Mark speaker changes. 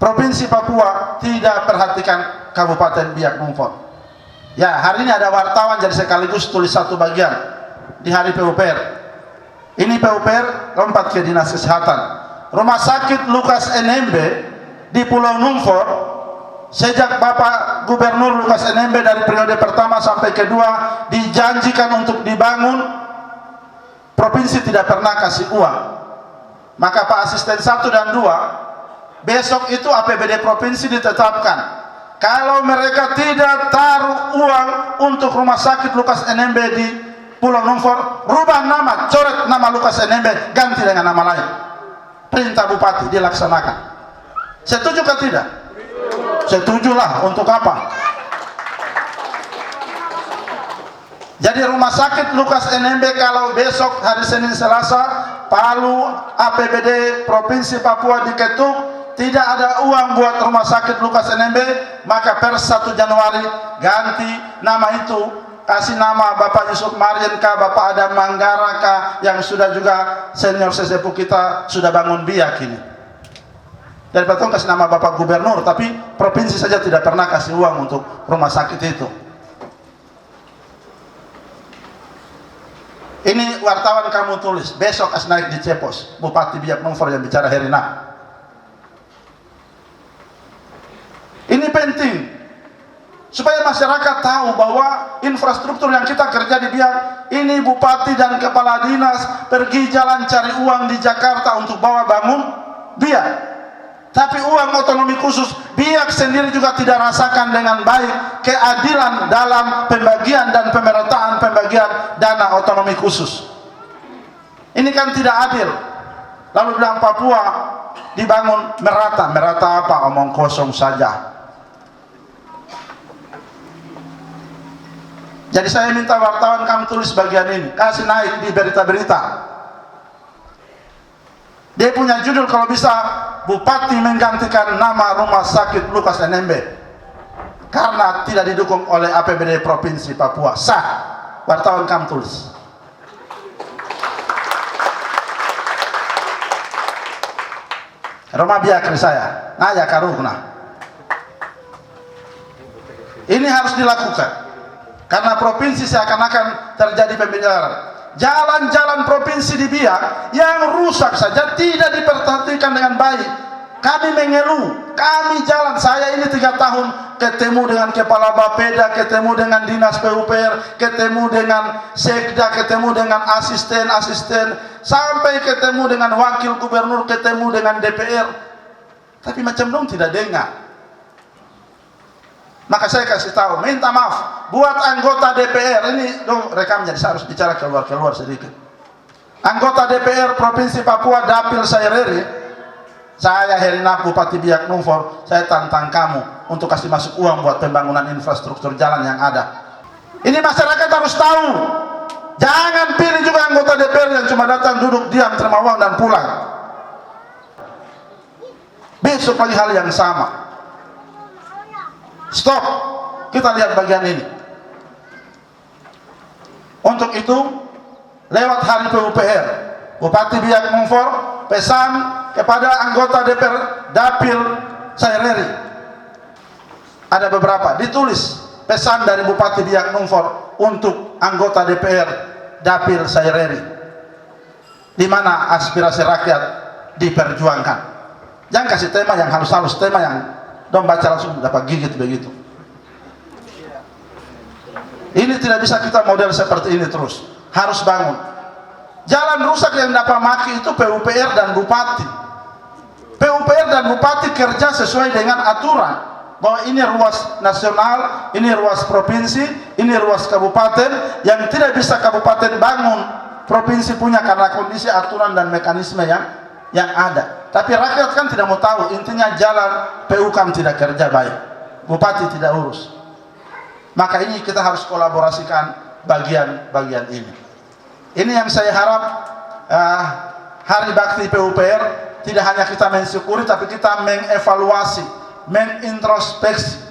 Speaker 1: Provinsi Papua tidak perhatikan Kabupaten Biak Numfor. Ya, hari ini ada wartawan jadi sekaligus tulis satu bagian di hari PUPR. Ini PUPR lompat ke Dinas Kesehatan. Rumah sakit Lukas NMB di Pulau Numfor, sejak Bapak Gubernur Lukas NMB dari periode pertama sampai kedua dijanjikan untuk dibangun, provinsi tidak pernah kasih uang. Maka Pak Asisten 1 dan 2, besok itu APBD provinsi ditetapkan. Kalau mereka tidak taruh uang untuk rumah sakit Lukas NMB di Pulau Numfor, rubah nama, coret nama Lukas NMB, ganti dengan nama lain. Perintah Bupati dilaksanakan. Setuju atau tidak? Setujulah. Untuk apa? Jadi rumah sakit Lukas NMB kalau besok hari Senin Selasa Palu APBD Provinsi Papua diketuk, tidak ada uang buat rumah sakit Lukas NMB, maka per 1 Januari ganti nama itu, kasih nama Bapak Yusuf Marien kah, Bapak Adam Manggara kah, yang sudah juga senior sesepuh kita sudah bangun Biak ini. Dari Patong kasih nama Bapak Gubernur, tapi provinsi saja tidak pernah kasih uang untuk rumah sakit itu. Ini wartawan kamu tulis, besok as naik di Cepos, Bupati Biak Numfor yang bicara Herina. Ini penting supaya masyarakat tahu bahwa infrastruktur yang kita kerja di Biak ini, bupati dan kepala dinas pergi jalan cari uang di Jakarta untuk bawa bangun Biak. Tapi uang otonomi khusus Biak sendiri juga tidak rasakan dengan baik keadilan dalam pembagian dan pemerataan pembagian dana otonomi khusus. Ini kan tidak adil. Lalu bilang Papua dibangun merata. Merata apa? Omong kosong saja. Jadi saya minta wartawan kamu tulis bagian ini, kasih naik di berita-berita. Dia punya judul kalau bisa, Bupati menggantikan nama rumah sakit Lukas NMB karena tidak didukung oleh APBD Provinsi Papua. Sah. Wartawan kamu tulis. Rumah biakri saya, naya karukna. Ini harus dilakukan karena provinsi seakan-akan terjadi pembicaraan. Jalan-jalan provinsi di Biak yang rusak saja tidak diperhatikan dengan baik. Kami mengeluh, kami jalan, saya ini 3 tahun ketemu dengan kepala Bapeda, ketemu dengan dinas PUPR, ketemu dengan sekda, ketemu dengan asisten-asisten, sampai ketemu dengan wakil gubernur, ketemu dengan DPR, tapi macam dong tidak dengar. Maka saya kasih tahu, minta maaf buat anggota DPR ini dong, rekam jadi saya harus bicara keluar sedikit. Anggota DPR Provinsi Papua Dapil Saireri, saya Herina Bupati Biak Numfor, saya tantang kamu untuk kasih masuk uang buat pembangunan infrastruktur jalan yang ada. Ini masyarakat harus tahu. Jangan pilih juga anggota DPR yang cuma datang duduk diam terima uang dan pulang. Besok lagi hal yang sama. Stop. Kita lihat bagian ini. Untuk itu, lewat hari PUPR, Bupati Biak Numfor pesan kepada anggota DPR Dapil Saireri. Ada beberapa ditulis pesan dari Bupati Biak Numfor untuk anggota DPR Dapil Saireri, di mana aspirasi rakyat diperjuangkan. Jangan kasih tema yang halus-halus, tema yang dong baca langsung dapat gigit begitu. Ini tidak bisa kita model seperti ini terus. Harus bangun. Jalan rusak yang dapat maki itu PUPR dan Bupati. PUPR dan Bupati kerja sesuai dengan aturan bahwa ini ruas nasional, ini ruas provinsi, ini ruas kabupaten, yang tidak bisa kabupaten bangun, provinsi punya karena kondisi aturan dan mekanisme yang ada. Tapi rakyat kan tidak mau tahu, intinya jalan PU-kam tidak kerja baik, Bupati tidak urus. Maka ini kita harus kolaborasikan bagian-bagian ini. Ini yang saya harap Hari Bakti PUPR tidak hanya kita mensyukuri, tapi kita mengevaluasi, menintrospeksi